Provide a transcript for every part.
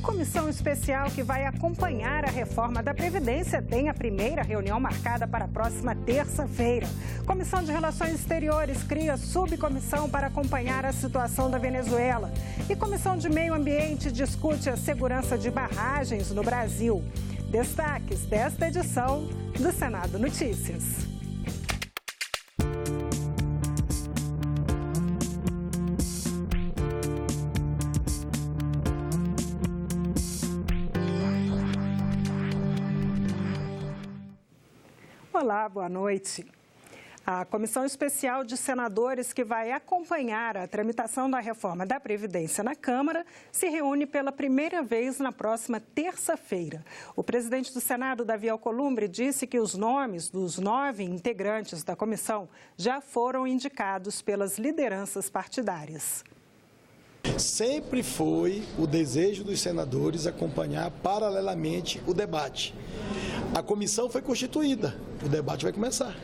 Comissão especial que vai acompanhar a reforma da Previdência tem a primeira reunião marcada para a próxima terça-feira. Comissão de Relações Exteriores cria subcomissão para acompanhar a situação da Venezuela. E Comissão de Meio Ambiente discute a segurança de barragens no Brasil. Destaques desta edição do Senado Notícias. Olá, boa noite. A Comissão Especial de Senadores que vai acompanhar a tramitação da reforma da Previdência na Câmara se reúne pela primeira vez na próxima terça-feira. O presidente do Senado, Davi Alcolumbre, disse que os nomes dos 9 integrantes da comissão já foram indicados pelas lideranças partidárias. Sempre foi o desejo dos senadores acompanhar paralelamente o debate. A comissão foi constituída, o debate vai começar.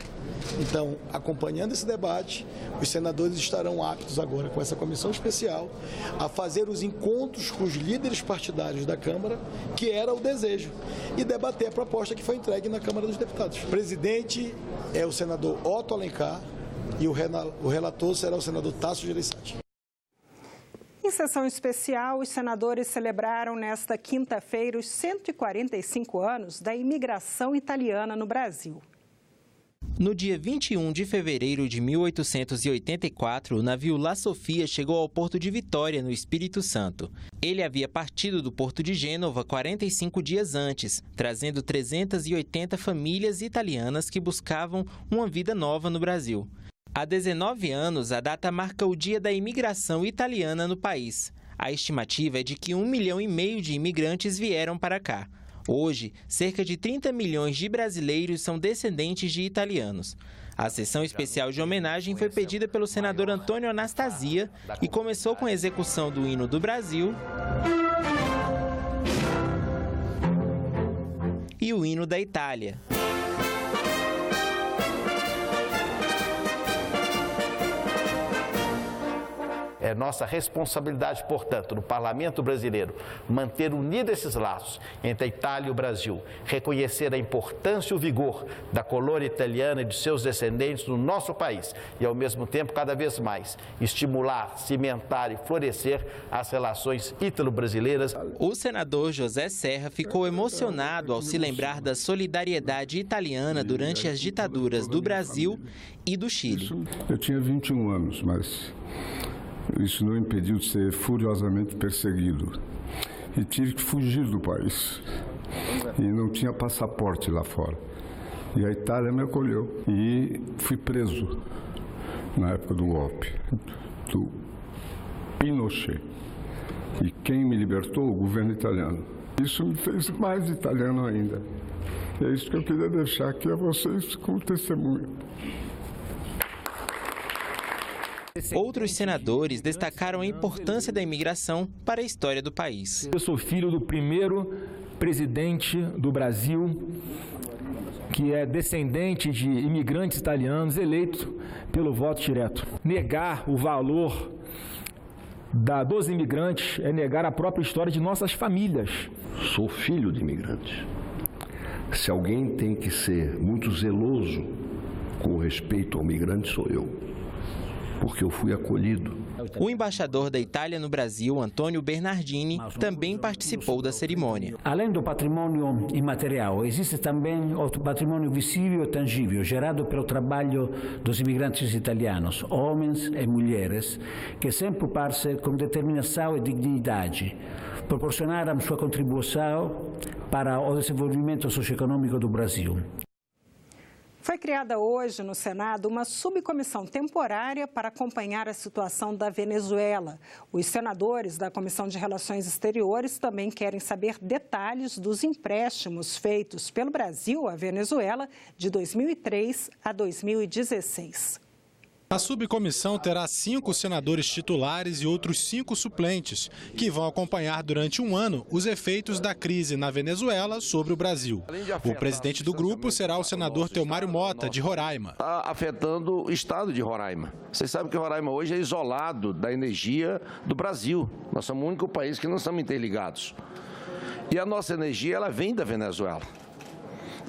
Então, acompanhando esse debate, os senadores estarão aptos agora com essa comissão especial a fazer os encontros com os líderes partidários da Câmara, que era o desejo, e debater a proposta que foi entregue na Câmara dos Deputados. O presidente é o senador Otto Alencar e o relator será o senador Tasso Gereissati. Em sessão especial, os senadores celebraram nesta quinta-feira os 145 anos da imigração italiana no Brasil. No dia 21 de fevereiro de 1884, o navio La Sofia chegou ao porto de Vitória, no Espírito Santo. Ele havia partido do porto de Gênova 45 dias antes, trazendo 380 famílias italianas que buscavam uma vida nova no Brasil. Há 19 anos, a data marca o Dia da Imigração Italiana no país. A estimativa é de que 1,5 milhão de imigrantes vieram para cá. Hoje, cerca de 30 milhões de brasileiros são descendentes de italianos. A sessão especial de homenagem foi pedida pelo senador Antônio Anastasia e começou com a execução do hino do Brasil e o hino da Itália. É nossa responsabilidade, portanto, no Parlamento brasileiro, manter unidos esses laços entre a Itália e o Brasil, reconhecer a importância e o vigor da colônia italiana e de seus descendentes no nosso país e, ao mesmo tempo, cada vez mais, estimular, cimentar e florescer as relações ítalo-brasileiras. O senador José Serra ficou emocionado ao se lembrar da solidariedade italiana durante as ditaduras do Brasil e do Chile. Eu tinha 21 anos, mas isso não impediu de ser furiosamente perseguido. E tive que fugir do país. E não tinha passaporte lá fora. E a Itália me acolheu. E fui preso na época do golpe, do Pinochet. E quem me libertou? O governo italiano. Isso me fez mais italiano ainda. E é isso que eu queria deixar aqui a vocês como testemunho. Outros senadores destacaram a importância da imigração para a história do país. Eu sou filho do primeiro presidente do Brasil, que é descendente de imigrantes italianos, eleito pelo voto direto. Negar o valor dos imigrantes é negar a própria história de nossas famílias. Sou filho de imigrantes. Se alguém tem que ser muito zeloso com respeito ao migrante, sou eu. Porque eu fui acolhido. O embaixador da Itália no Brasil, Antônio Bernardini, também participou da cerimônia. Além do patrimônio imaterial, existe também o patrimônio visível e tangível, gerado pelo trabalho dos imigrantes italianos, homens e mulheres, que sempre partem com determinação e dignidade, proporcionaram sua contribuição para o desenvolvimento socioeconômico do Brasil. Foi criada hoje no Senado uma subcomissão temporária para acompanhar a situação da Venezuela. Os senadores da Comissão de Relações Exteriores também querem saber detalhes dos empréstimos feitos pelo Brasil à Venezuela de 2003 a 2016. A subcomissão terá 5 senadores titulares e outros 5 suplentes, que vão acompanhar durante um ano os efeitos da crise na Venezuela sobre o Brasil. O presidente do grupo será o senador Teomário Mota, de Roraima. Está afetando o estado de Roraima. Vocês sabem que Roraima hoje é isolado da energia do Brasil. Nós somos o único país que não estamos interligados. E a nossa energia, ela vem da Venezuela.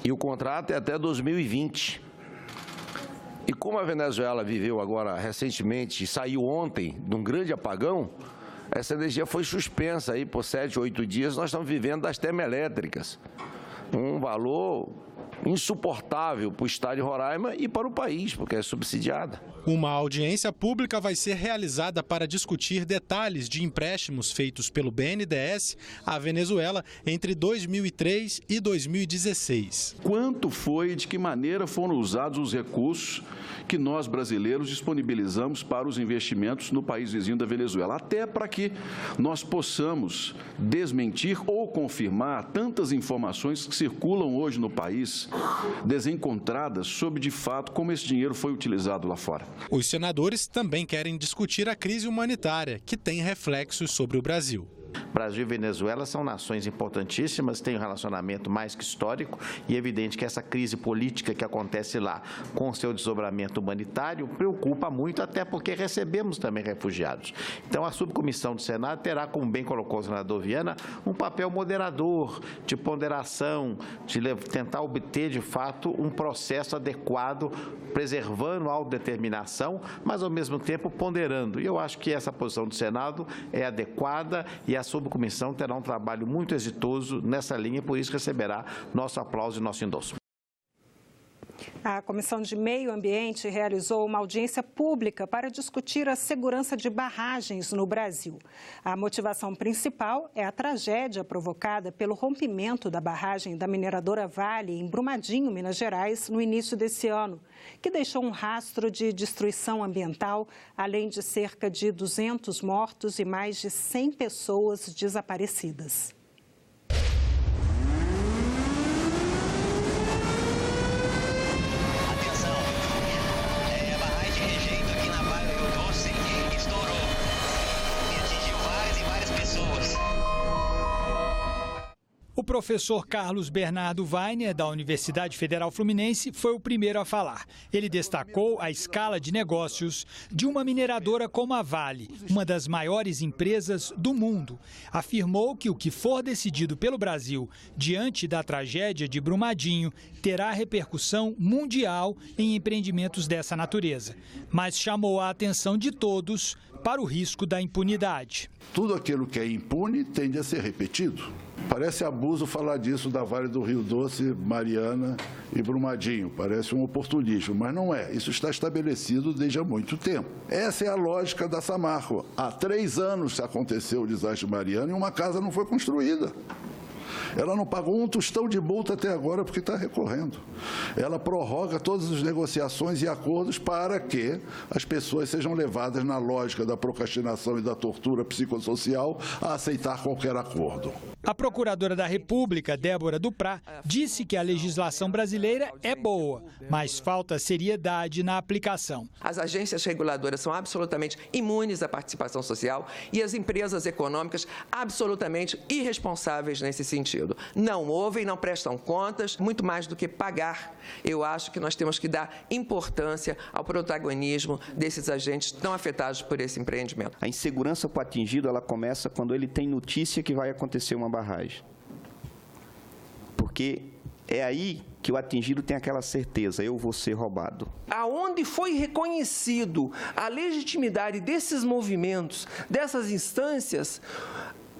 E o contrato é até 2020. E como a Venezuela viveu agora recentemente, saiu ontem de um grande apagão, essa energia foi suspensa aí por 7, 8 dias. Nós estamos vivendo das termoelétricas. Um valor insuportável para o estado de Roraima e para o país, porque é subsidiada. Uma audiência pública vai ser realizada para discutir detalhes de empréstimos feitos pelo BNDES à Venezuela entre 2003 e 2016. Quanto foi e de que maneira foram usados os recursos que nós brasileiros disponibilizamos para os investimentos no país vizinho da Venezuela, até para que nós possamos desmentir ou confirmar tantas informações que circulam hoje no país, desencontradas sobre, de fato, como esse dinheiro foi utilizado lá fora. Os senadores também querem discutir a crise humanitária, que tem reflexos sobre o Brasil. Brasil e Venezuela são nações importantíssimas, têm um relacionamento mais que histórico e é evidente que essa crise política que acontece lá com o seu desdobramento humanitário preocupa muito, até porque recebemos também refugiados. Então a subcomissão do Senado terá, como bem colocou o senador Viana, um papel moderador, de ponderação, de tentar obter de fato um processo adequado, preservando a autodeterminação, mas ao mesmo tempo ponderando. E eu acho que essa posição do Senado é adequada e a subcomissão terá um trabalho muito exitoso nessa linha, por isso receberá nosso aplauso e nosso endosso. A Comissão de Meio Ambiente realizou uma audiência pública para discutir a segurança de barragens no Brasil. A motivação principal é a tragédia provocada pelo rompimento da barragem da mineradora Vale, em Brumadinho, Minas Gerais, no início desse ano, que deixou um rastro de destruição ambiental, além de cerca de 200 mortos e mais de 100 pessoas desaparecidas. O professor Carlos Bernardo Weiner, da Universidade Federal Fluminense, foi o primeiro a falar. Ele destacou a escala de negócios de uma mineradora como a Vale, uma das maiores empresas do mundo. Afirmou que o que for decidido pelo Brasil diante da tragédia de Brumadinho terá repercussão mundial em empreendimentos dessa natureza. Mas chamou a atenção de todos para o risco da impunidade. Tudo aquilo que é impune tende a ser repetido. Parece abuso falar disso da Vale do Rio Doce, Mariana e Brumadinho. Parece um oportunismo, mas não é. Isso está estabelecido desde há muito tempo. Essa é a lógica da Samarco. Há 3 anos aconteceu o desastre de Mariana e uma casa não foi construída. Ela não pagou um tostão de multa até agora porque está recorrendo. Ela prorroga todas as negociações e acordos para que as pessoas sejam levadas na lógica da procrastinação e da tortura psicossocial a aceitar qualquer acordo. A procuradora da República, Débora Duprá, disse que a legislação brasileira é boa, mas falta seriedade na aplicação. As agências reguladoras são absolutamente imunes à participação social e as empresas econômicas absolutamente irresponsáveis nesse sentido. Não ouvem, não prestam contas, muito mais do que pagar. Eu acho que nós temos que dar importância ao protagonismo desses agentes tão afetados por esse empreendimento. A insegurança para o atingido, ela começa quando ele tem notícia que vai acontecer uma barragem. Porque é aí que o atingido tem aquela certeza, eu vou ser roubado. Aonde foi reconhecido a legitimidade desses movimentos, dessas instâncias,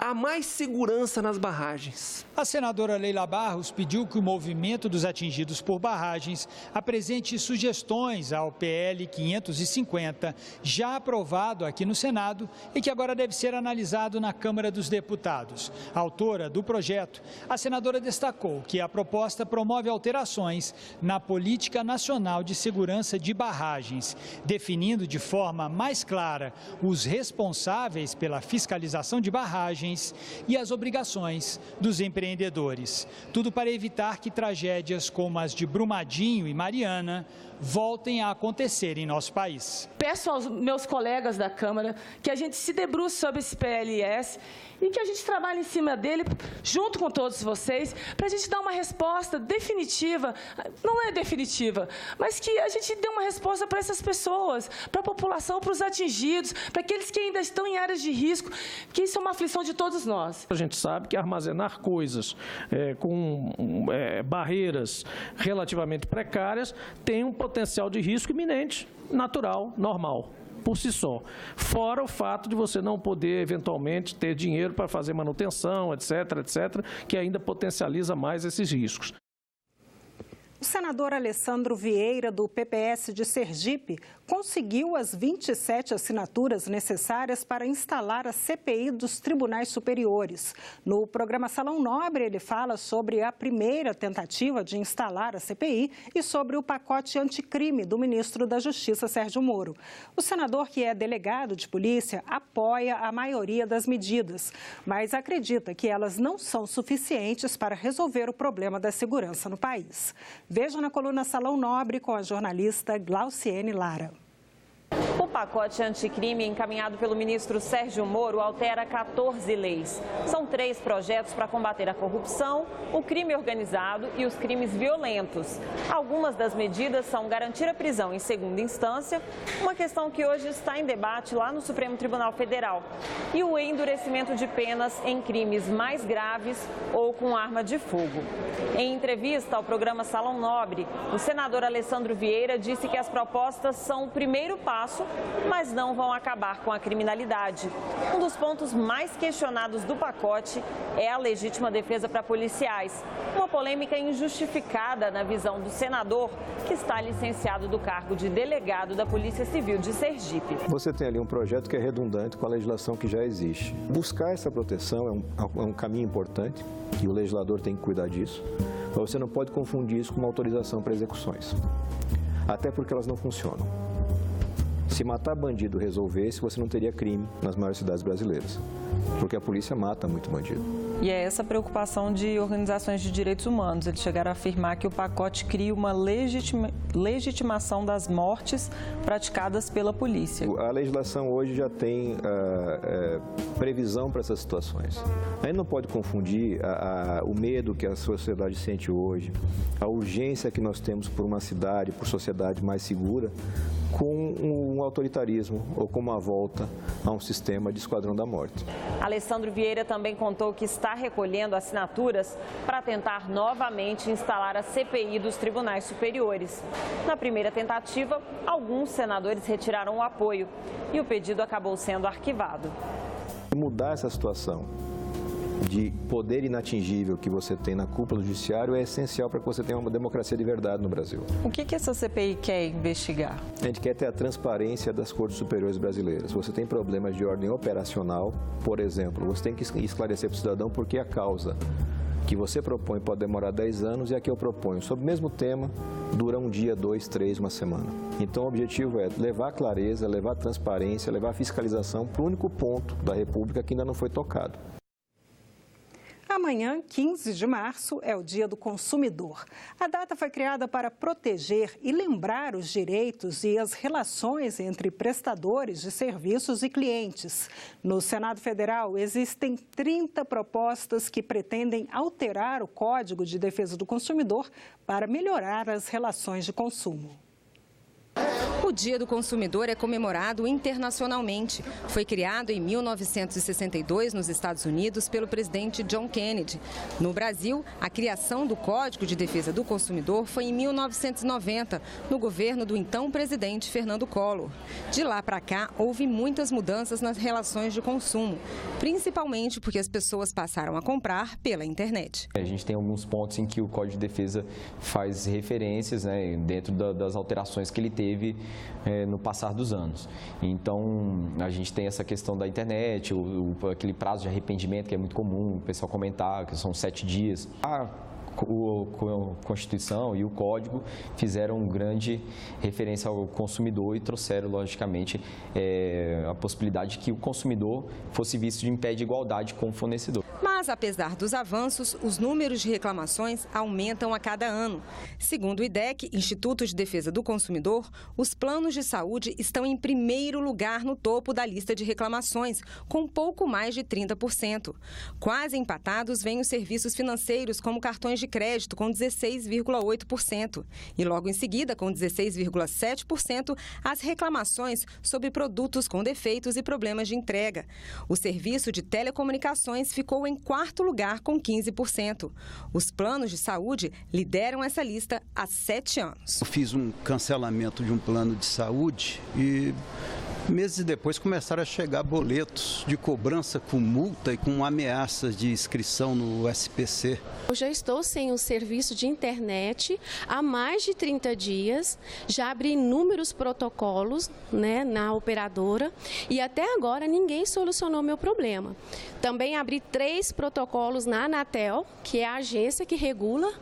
há mais segurança nas barragens. A senadora Leila Barros pediu que o movimento dos atingidos por barragens apresente sugestões ao PL 550, já aprovado aqui no Senado e que agora deve ser analisado na Câmara dos Deputados. Autora do projeto, a senadora destacou que a proposta promove alterações na Política Nacional de Segurança de Barragens, definindo de forma mais clara os responsáveis pela fiscalização de barragens vantagens e as obrigações dos empreendedores. Tudo para evitar que tragédias como as de Brumadinho e Mariana voltem a acontecer em nosso país. Peço aos meus colegas da Câmara que a gente se debruce sobre esse PLS e que a gente trabalhe em cima dele, junto com todos vocês, para a gente dar uma resposta definitiva, não é definitiva, mas que a gente dê uma resposta para essas pessoas, para a população, para os atingidos, para aqueles que ainda estão em áreas de risco, que isso é uma aflição de todos nós. A gente sabe que armazenar coisas com barreiras relativamente precárias tem um potencial de risco iminente, natural, normal, por si só. Fora o fato de você não poder, eventualmente, ter dinheiro para fazer manutenção, etc., que ainda potencializa mais esses riscos. O senador Alessandro Vieira, do PPS de Sergipe, conseguiu as 27 assinaturas necessárias para instalar a CPI dos tribunais superiores. No programa Salão Nobre, ele fala sobre a primeira tentativa de instalar a CPI e sobre o pacote anticrime do ministro da Justiça, Sérgio Moro. O senador, que é delegado de polícia, apoia a maioria das medidas, mas acredita que elas não são suficientes para resolver o problema da segurança no país. Veja na coluna Salão Nobre com a jornalista Glauciene Lara. O pacote anticrime encaminhado pelo ministro Sérgio Moro altera 14 leis. São 3 projetos para combater a corrupção, o crime organizado e os crimes violentos. Algumas das medidas são garantir a prisão em segunda instância, uma questão que hoje está em debate lá no Supremo Tribunal Federal, e o endurecimento de penas em crimes mais graves ou com arma de fogo. Em entrevista ao programa Salão Nobre, o senador Alessandro Vieira disse que as propostas são o primeiro passo, mas não vão acabar com a criminalidade. Um dos pontos mais questionados do pacote é a legítima defesa para policiais. Uma polêmica injustificada na visão do senador, que está licenciado do cargo de delegado da Polícia Civil de Sergipe. Você tem ali um projeto que é redundante com a legislação que já existe. Buscar essa proteção é um caminho importante e o legislador tem que cuidar disso. Mas você não pode confundir isso com uma autorização para execuções, até porque elas não funcionam. Se matar bandido resolvesse, você não teria crime nas maiores cidades brasileiras, porque a polícia mata muito bandido. E é essa preocupação de organizações de direitos humanos. Eles chegaram a afirmar que o pacote cria uma legitimação das mortes praticadas pela polícia. A legislação hoje já tem previsão para essas situações. A gente não pode confundir o medo que a sociedade sente hoje, a urgência que nós temos por uma cidade, por sociedade mais segura, com um autoritarismo ou com uma volta a um sistema de esquadrão da morte. Alessandro Vieira também contou que está recolhendo assinaturas para tentar novamente instalar a CPI dos tribunais superiores. Na primeira tentativa, alguns senadores retiraram o apoio e o pedido acabou sendo arquivado. Mudar essa situação de poder inatingível que você tem na cúpula do judiciário é essencial para que você tenha uma democracia de verdade no Brasil. O que essa CPI quer investigar? A gente quer ter a transparência das cortes superiores brasileiras. Você tem problemas de ordem operacional, por exemplo, você tem que esclarecer para o cidadão por que a causa que você propõe pode demorar 10 anos e a que eu proponho sobre o mesmo tema dura um dia, 2, 3, uma semana. Então o objetivo é levar clareza, levar transparência, levar fiscalização para o único ponto da República que ainda não foi tocado. Amanhã, 15 de março, é o Dia do Consumidor. A data foi criada para proteger e lembrar os direitos e as relações entre prestadores de serviços e clientes. No Senado Federal, existem 30 propostas que pretendem alterar o Código de Defesa do Consumidor para melhorar as relações de consumo. O Dia do Consumidor é comemorado internacionalmente. Foi criado em 1962 nos Estados Unidos pelo presidente John Kennedy. No Brasil, a criação do Código de Defesa do Consumidor foi em 1990, no governo do então presidente Fernando Collor. De lá para cá, houve muitas mudanças nas relações de consumo, principalmente porque as pessoas passaram a comprar pela internet. A gente tem alguns pontos em que o Código de Defesa faz referências, dentro das alterações que ele teve no passar dos anos. Então, a gente tem essa questão da internet, aquele prazo de arrependimento que é muito comum o pessoal comentar, que são 7 dias. A a Constituição e o Código fizeram grande referência ao consumidor e trouxeram, logicamente, a possibilidade de que o consumidor fosse visto em pé de igualdade com o fornecedor. Mas, apesar dos avanços, os números de reclamações aumentam a cada ano. Segundo o IDEC, Instituto de Defesa do Consumidor, os planos de saúde estão em primeiro lugar no topo da lista de reclamações, com pouco mais de 30%. Quase empatados vêm os serviços financeiros, como cartões de crédito, com 16,8%. E logo em seguida, com 16,7%, as reclamações sobre produtos com defeitos e problemas de entrega. O serviço de telecomunicações ficou em quarto lugar, com 15%. Os planos de saúde lideram essa lista há 7 anos. Eu fiz um cancelamento de um plano de saúde e meses depois começaram a chegar boletos de cobrança com multa e com ameaças de inscrição no SPC. Eu já estou sem o serviço de internet há mais de 30 dias, já abri inúmeros protocolos, na operadora e até agora ninguém solucionou meu problema. Também abri 3 protocolos na Anatel, que é a agência que regula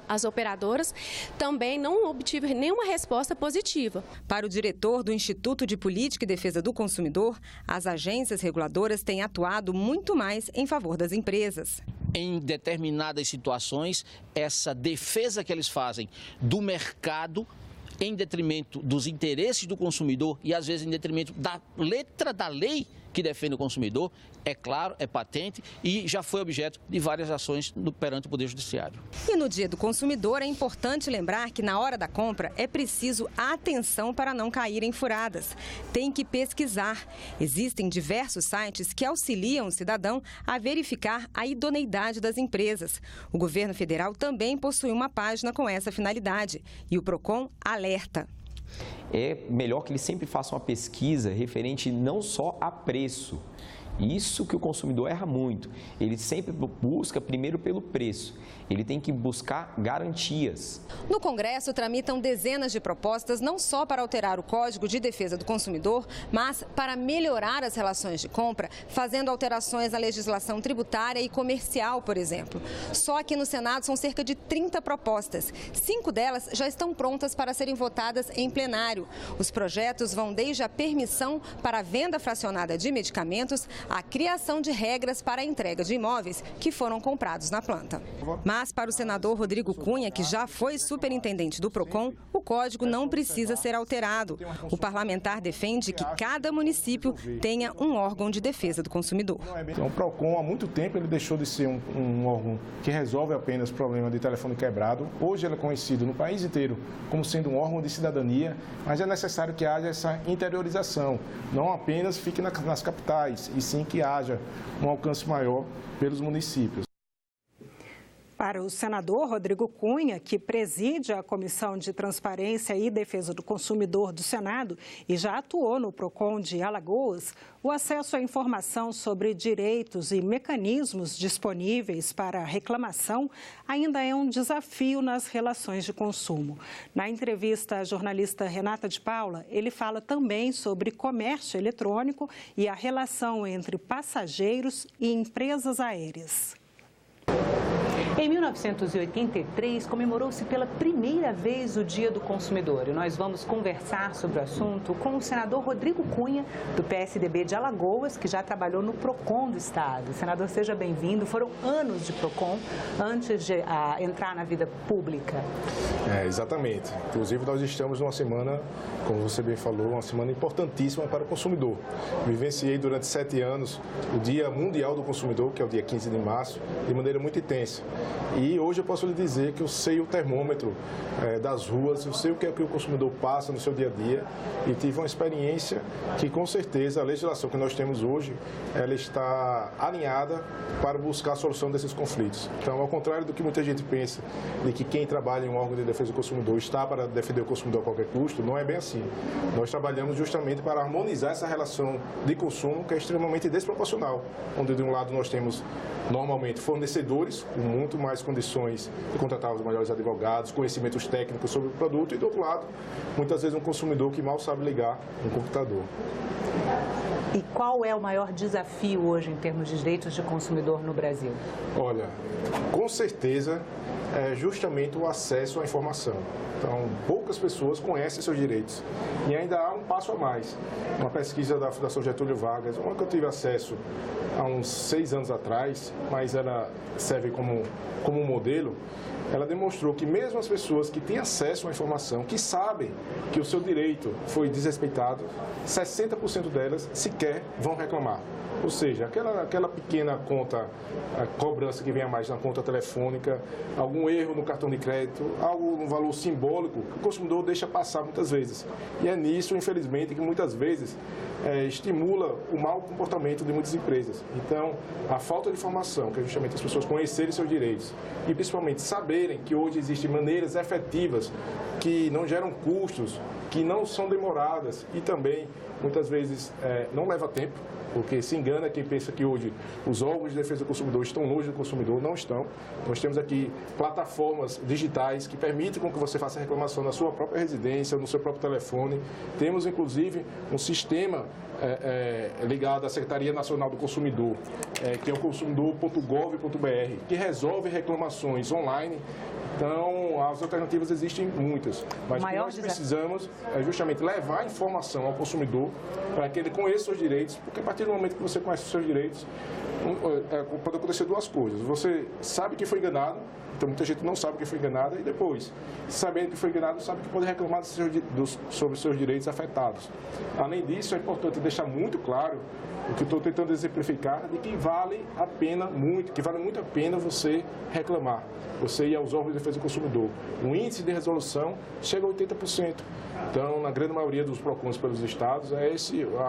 as operadoras. Também não obtive nenhuma resposta positiva. Para o diretor do Instituto de Política e Defesa do Consumidor, as agências reguladoras têm atuado muito mais em favor das empresas. Em determinadas situações, essa defesa que eles fazem do mercado em detrimento dos interesses do consumidor e, às vezes, em detrimento da letra da lei que defende o consumidor, é claro, é patente e já foi objeto de várias ações perante o Poder Judiciário. E no Dia do Consumidor é importante lembrar que na hora da compra é preciso atenção para não cair em furadas. Tem que pesquisar. Existem diversos sites que auxiliam o cidadão a verificar a idoneidade das empresas. O governo federal também possui uma página com essa finalidade e o PROCON alerta. É melhor que ele sempre faça uma pesquisa referente não só a preço. Isso que o consumidor erra muito. Ele sempre busca primeiro pelo preço. Ele tem que buscar garantias. No Congresso, tramitam dezenas de propostas não só para alterar o Código de Defesa do Consumidor, mas para melhorar as relações de compra, fazendo alterações à legislação tributária e comercial, por exemplo. Só aqui no Senado são cerca de 30 propostas. 5 delas já estão prontas para serem votadas em plenário. Os projetos vão desde a permissão para a venda fracionada de medicamentos à criação de regras para a entrega de imóveis que foram comprados na planta. Mas para o senador Rodrigo Cunha, que já foi superintendente do PROCON, o código não precisa ser alterado. O parlamentar defende que cada município tenha um órgão de defesa do consumidor. Então, o PROCON, há muito tempo, ele deixou de ser um órgão que resolve apenas problema de telefone quebrado. Hoje ele é conhecido no país inteiro como sendo um órgão de cidadania, mas é necessário que haja essa interiorização, não apenas fique nas capitais, e sim que haja um alcance maior pelos municípios. Para o senador Rodrigo Cunha, que preside a Comissão de Transparência e Defesa do Consumidor do Senado e já atuou no PROCON de Alagoas, o acesso à informação sobre direitos e mecanismos disponíveis para reclamação ainda é um desafio nas relações de consumo. Na entrevista à jornalista Renata de Paula, ele fala também sobre comércio eletrônico e a relação entre passageiros e empresas aéreas. Em 1983, comemorou-se pela primeira vez o Dia do Consumidor. E nós vamos conversar sobre o assunto com o senador Rodrigo Cunha, do PSDB de Alagoas, que já trabalhou no PROCON do Estado. Senador, seja bem-vindo. Foram anos de PROCON antes de entrar na vida pública. Exatamente. Inclusive, nós estamos numa semana, como você bem falou, uma semana importantíssima para o consumidor. Vivenciei durante 7 anos o Dia Mundial do Consumidor, que é o dia 15 de março, de maneira muito intensa. E hoje eu posso lhe dizer que eu sei o termômetro das ruas, eu sei o que é que o consumidor passa no seu dia a dia e tive uma experiência que, com certeza, a legislação que nós temos hoje, ela está alinhada para buscar a solução desses conflitos. Então, ao contrário do que muita gente pensa, de que quem trabalha em um órgão de defesa do consumidor está para defender o consumidor a qualquer custo, não é bem assim. Nós trabalhamos justamente para harmonizar essa relação de consumo que é extremamente desproporcional, onde de um lado nós temos normalmente fornecedores, com muito mais condições de contratar os melhores advogados, conhecimentos técnicos sobre o produto, e do outro lado, muitas vezes um consumidor que mal sabe ligar um computador. E qual é o maior desafio hoje em termos de direitos de consumidor no Brasil? Olha, com certeza é justamente o acesso à informação. Então, poucas pessoas conhecem seus direitos. E ainda há um passo a mais. Uma pesquisa da Fundação Getúlio Vargas, uma que eu tive acesso há uns 6 anos atrás, mas ela serve como um modelo, ela demonstrou que mesmo as pessoas que têm acesso à informação, que sabem que o seu direito foi desrespeitado, 60% delas sequer vão reclamar. Ou seja, aquela pequena conta, a cobrança que vem a mais na conta telefônica, algum erro no cartão de crédito, um valor simbólico que o consumidor deixa passar muitas vezes. E é nisso, infelizmente, que muitas vezes estimula o mau comportamento de muitas empresas. Então, a falta de informação, que é justamente as pessoas conhecerem seus direitos e principalmente saberem que hoje existem maneiras efetivas que não geram custos, que não são demoradas e também, muitas vezes, não leva tempo. Porque se engana quem pensa que hoje os órgãos de defesa do consumidor estão longe do consumidor, não estão. Nós temos aqui plataformas digitais que permitem com que você faça a reclamação na sua própria residência, no seu próprio telefone. Temos, inclusive, um sistema ligado à Secretaria Nacional do Consumidor, que é o consumidor.gov.br, que resolve reclamações online. Então, as alternativas existem muitas, mas o que nós precisamos é justamente levar a informação ao consumidor para que ele conheça os seus direitos, porque a partir do momento que você conhece os seus direitos, pode acontecer duas coisas. Você sabe que foi enganado, então muita gente não sabe que foi enganada, e depois, sabendo que foi enganado, sabe que pode reclamar sobre os seus direitos afetados. Além disso, é importante deixar muito claro o que eu estou tentando exemplificar, de que vale muito a pena você reclamar, você ir aos órgãos de defesa do consumidor. O índice de resolução chega a 80%. Então, na grande maioria dos PROCONs pelos estados, é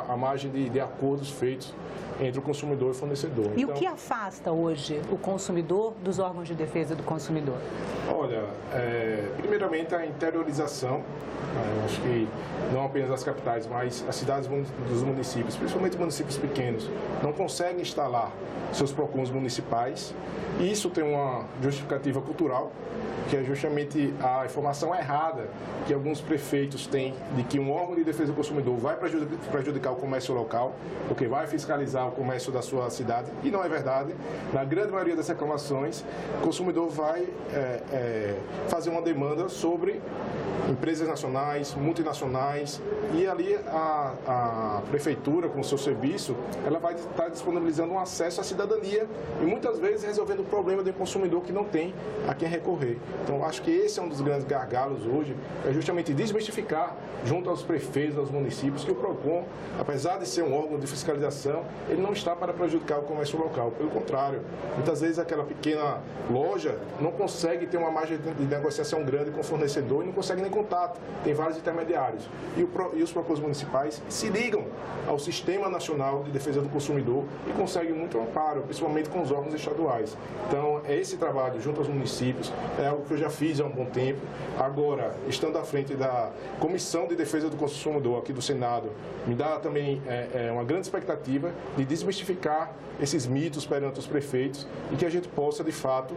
a margem de acordos feitos entre o consumidor e o fornecedor. E o que afasta hoje o consumidor dos órgãos de defesa do consumidor? Olha, primeiramente a interiorização, acho que não apenas as capitais, mas as cidades dos municípios, principalmente municípios pequenos, não conseguem instalar seus PROCONs municipais. E isso tem uma justificativa cultural, que é justamente a informação errada que alguns prefeitos têm de que um órgão de defesa do consumidor vai prejudicar o comércio local, porque vai fiscalizar o comércio da sua cidade, e não é verdade. Na grande maioria das reclamações, o consumidor vai fazer uma demanda sobre empresas nacionais, multinacionais, e ali a prefeitura, com o seu serviço, ela vai estar disponibilizando um acesso à cidadania e muitas vezes resolvendo o problema do consumidor que não tem a quem recorrer. Então, acho que esse é um dos grandes gargalos hoje, é justamente desmistificar, junto aos prefeitos, aos municípios, que o PROCON, apesar de ser um órgão de fiscalização, ele não está para prejudicar o comércio local. Pelo contrário, muitas vezes aquela pequena loja não consegue ter uma margem de negociação grande com o fornecedor e não consegue nem contato. Tem vários intermediários. E os PROCONs municipais se ligam ao Sistema Nacional de Defesa do Consumidor e conseguem muito amparo, principalmente com os órgãos estaduais. Então, esse trabalho junto aos municípios é algo que eu já fiz há um bom tempo. Agora, estando à frente da Comissão de Defesa do Consumidor aqui do Senado, me dá também uma grande expectativa de desmistificar esses mitos perante os prefeitos e que a gente possa, de fato,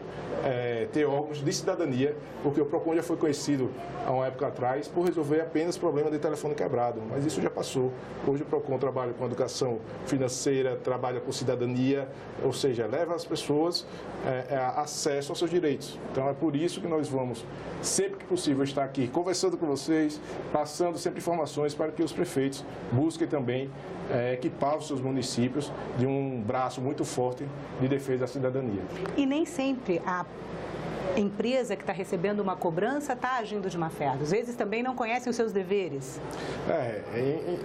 ter órgãos de cidadania, porque o PROCON já foi conhecido há uma época atrás por resolver apenas problema de telefone quebrado, mas isso já passou. Hoje o PROCON trabalha com educação financeira, trabalha com cidadania, ou seja, leva as pessoas acesso aos seus direitos. Então é por isso que nós vamos, sempre que possível, estar aqui conversando com vocês, passando sempre informações para que os prefeitos busquem também equipar os seus municípios de um braço muito forte de defesa da cidadania. E nem sempre a empresa que está recebendo uma cobrança está agindo de má fé. Às vezes também não conhecem os seus deveres.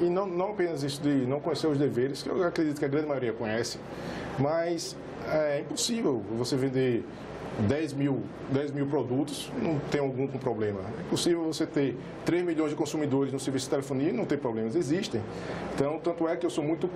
E não apenas isso de não conhecer os deveres, que eu acredito que a grande maioria conhece, mas é impossível você vender 10 mil produtos, não tem algum problema. É possível você ter 3 milhões de consumidores no serviço de telefonia e não ter problemas, existem. Então, tanto é que eu sou muito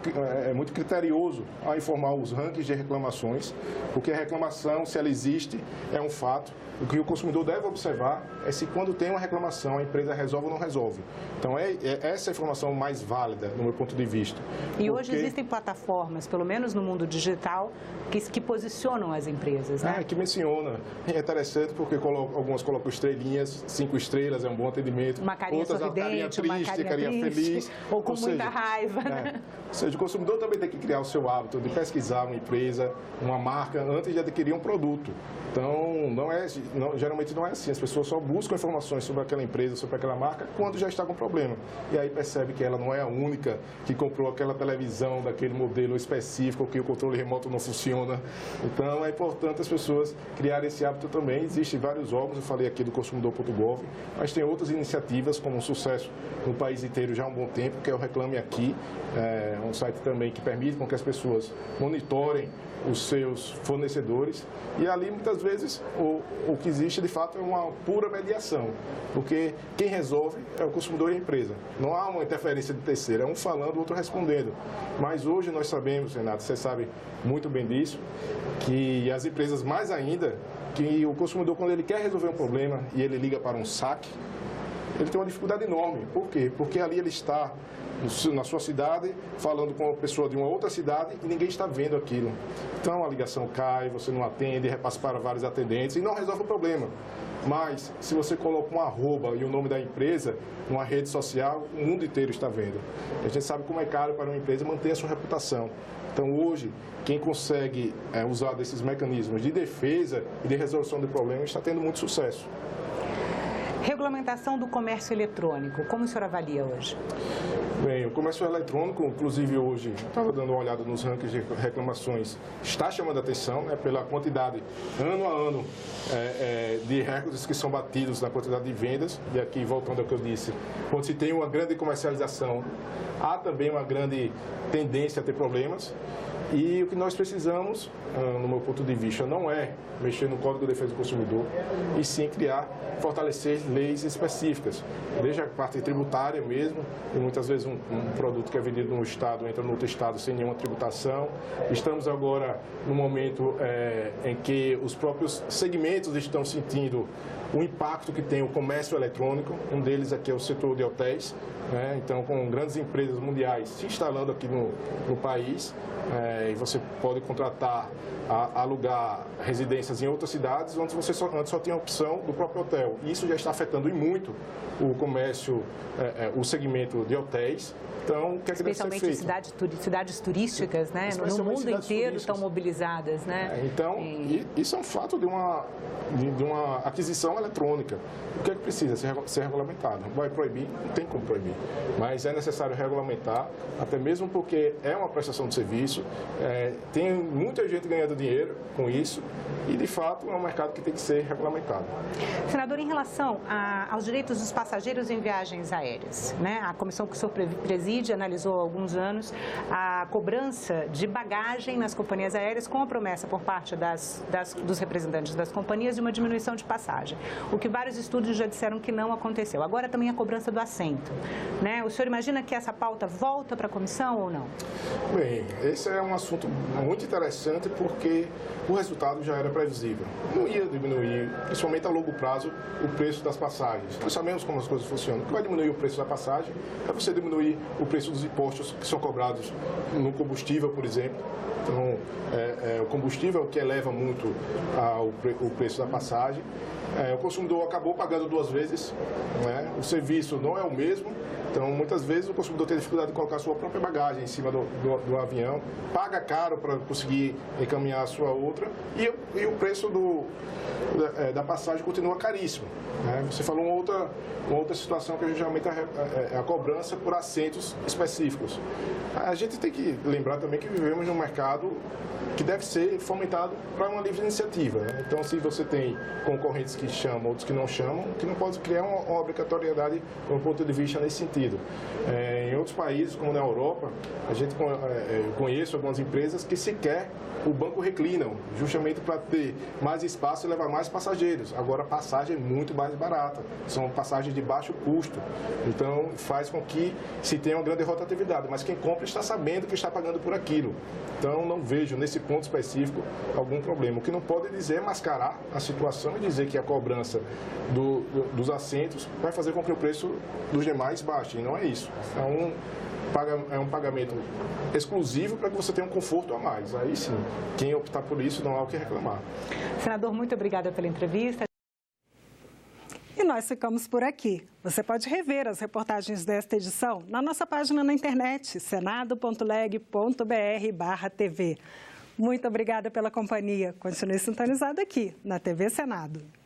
criterioso a informar os rankings de reclamações, porque a reclamação, se ela existe, é um fato. O que o consumidor deve observar é se quando tem uma reclamação, a empresa resolve ou não resolve. Então, essa a informação mais válida, no meu ponto de vista. E hoje existem plataformas, pelo menos no mundo digital, que que posicionam as empresas, né? Que menciona. É interessante porque algumas colocam estrelinhas, 5 estrelas, é um bom atendimento. Uma carinha outras sorridente, uma carinha feliz. Ou com muita raiva, né? Ou seja, o consumidor também tem que criar o seu hábito de pesquisar uma empresa, uma marca, antes de adquirir um produto. Então, geralmente não é assim. As pessoas só buscam informações sobre aquela empresa, sobre aquela marca, quando já está com problema. E aí percebe que ela não é a única que comprou aquela televisão daquele modelo específico, que o controle remoto não funciona. Então, é importante as pessoas criarem esse hábito também. Existem vários órgãos, eu falei aqui do consumidor.gov, mas tem outras iniciativas, como um sucesso no país inteiro já há um bom tempo, que é o Reclame Aqui. É um site também que permite com que as pessoas monitorem os seus fornecedores, e ali muitas vezes o que existe de fato é uma pura mediação, porque quem resolve é o consumidor e a empresa. Não há uma interferência de terceiro, é um falando, o outro respondendo. Mas hoje nós sabemos, Renato, você sabe muito bem disso, que as empresas mais ainda, que o consumidor, quando ele quer resolver um problema e ele liga para um saque, ele tem uma dificuldade enorme. Por quê? Porque ali ele está na sua cidade, falando com uma pessoa de uma outra cidade e ninguém está vendo aquilo. Então a ligação cai, você não atende, repassa para vários atendentes e não resolve o problema. Mas se você coloca um arroba e o nome da empresa numa rede social, o mundo inteiro está vendo. A gente sabe como é caro para uma empresa manter a sua reputação. Então hoje, quem consegue usar desses mecanismos de defesa e de resolução de problemas está tendo muito sucesso. Regulamentação do comércio eletrônico, como o senhor avalia hoje? Bem, o comércio eletrônico, inclusive hoje, estava dando uma olhada nos rankings de reclamações, está chamando a atenção, né, pela quantidade, ano a ano, de recordes que são batidos na quantidade de vendas. E aqui, voltando ao que eu disse, quando se tem uma grande comercialização, há também uma grande tendência a ter problemas. E o que nós precisamos, no meu ponto de vista, não é mexer no Código de Defesa do Consumidor, e sim fortalecer leis específicas, desde a parte tributária mesmo, e muitas vezes um produto que é vendido num estado entra no outro estado sem nenhuma tributação. Estamos agora no momento em que os próprios segmentos estão sentindo o impacto que tem o comércio eletrônico, um deles aqui é o setor de hotéis, né? Então, com grandes empresas mundiais se instalando aqui no país, e você pode contratar, alugar residências em outras cidades, onde você antes só tinha a opção do próprio hotel. E isso já está afetando e muito o comércio, o segmento de hotéis. Então, o que é que deve ser feito? Especialmente cidades turísticas, né? No mundo inteiro estão mobilizadas, né? Então, isso é um fato de uma aquisição eletrônica. O que é que precisa ser regulamentado? Vai proibir? Não tem como proibir. Mas é necessário regulamentar, até mesmo porque é uma prestação de serviço, tem muita gente ganhando dinheiro com isso e, de fato, é um mercado que tem que ser regulamentado. Senador, em relação aos direitos dos passageiros em viagens aéreas, né? A comissão que o senhor preside analisou há alguns anos a cobrança de bagagem nas companhias aéreas com a promessa por parte dos representantes das companhias de uma diminuição de passagem, o que vários estudos já disseram que não aconteceu. Agora também a cobrança do assento, né? O senhor imagina que essa pauta volta para a comissão ou não? Bem, esse é um assunto muito interessante porque o resultado já era previsível. Não ia diminuir, principalmente a longo prazo, o preço das passagens. Nós sabemos como as coisas funcionam. O que vai diminuir o preço da passagem é você diminuir o preço dos impostos que são cobrados no combustível, por exemplo. Então, o combustível é o que eleva muito o preço da passagem. O consumidor acabou pagando 2 vezes, né? O serviço não é o mesmo. Então, muitas vezes, o consumidor tem dificuldade de colocar a sua própria bagagem em cima do avião, paga caro para conseguir encaminhar a sua outra, e o preço da passagem continua caríssimo, né? Você falou uma outra situação que geralmente é a cobrança por assentos específicos. A gente tem que lembrar também que vivemos num mercado que deve ser fomentado para uma livre iniciativa, né? Então, se você tem concorrentes que chamam, outros que não chamam, que não pode criar uma obrigatoriedade do ponto de vista nesse sentido. Em outros países, como na Europa, a gente conhece algumas empresas que sequer o banco reclinam, justamente para ter mais espaço e levar mais passageiros. Agora, a passagem é muito mais barata, são passagens de baixo custo, então faz com que se tenha uma grande rotatividade, mas quem compra está sabendo que está pagando por aquilo. Então, não vejo nesse ponto específico algum problema. O que não pode dizer é mascarar a situação e dizer que a cobrança dos assentos vai fazer com que o preço dos demais baixe, e não é isso. Então, é um pagamento exclusivo para que você tenha um conforto a mais. Aí sim, quem optar por isso não há o que reclamar. Senador, muito obrigada pela entrevista. E nós ficamos por aqui. Você pode rever as reportagens desta edição na nossa página na internet, senado.leg.br/TV. Muito obrigada pela companhia. Continue sintonizado aqui na TV Senado.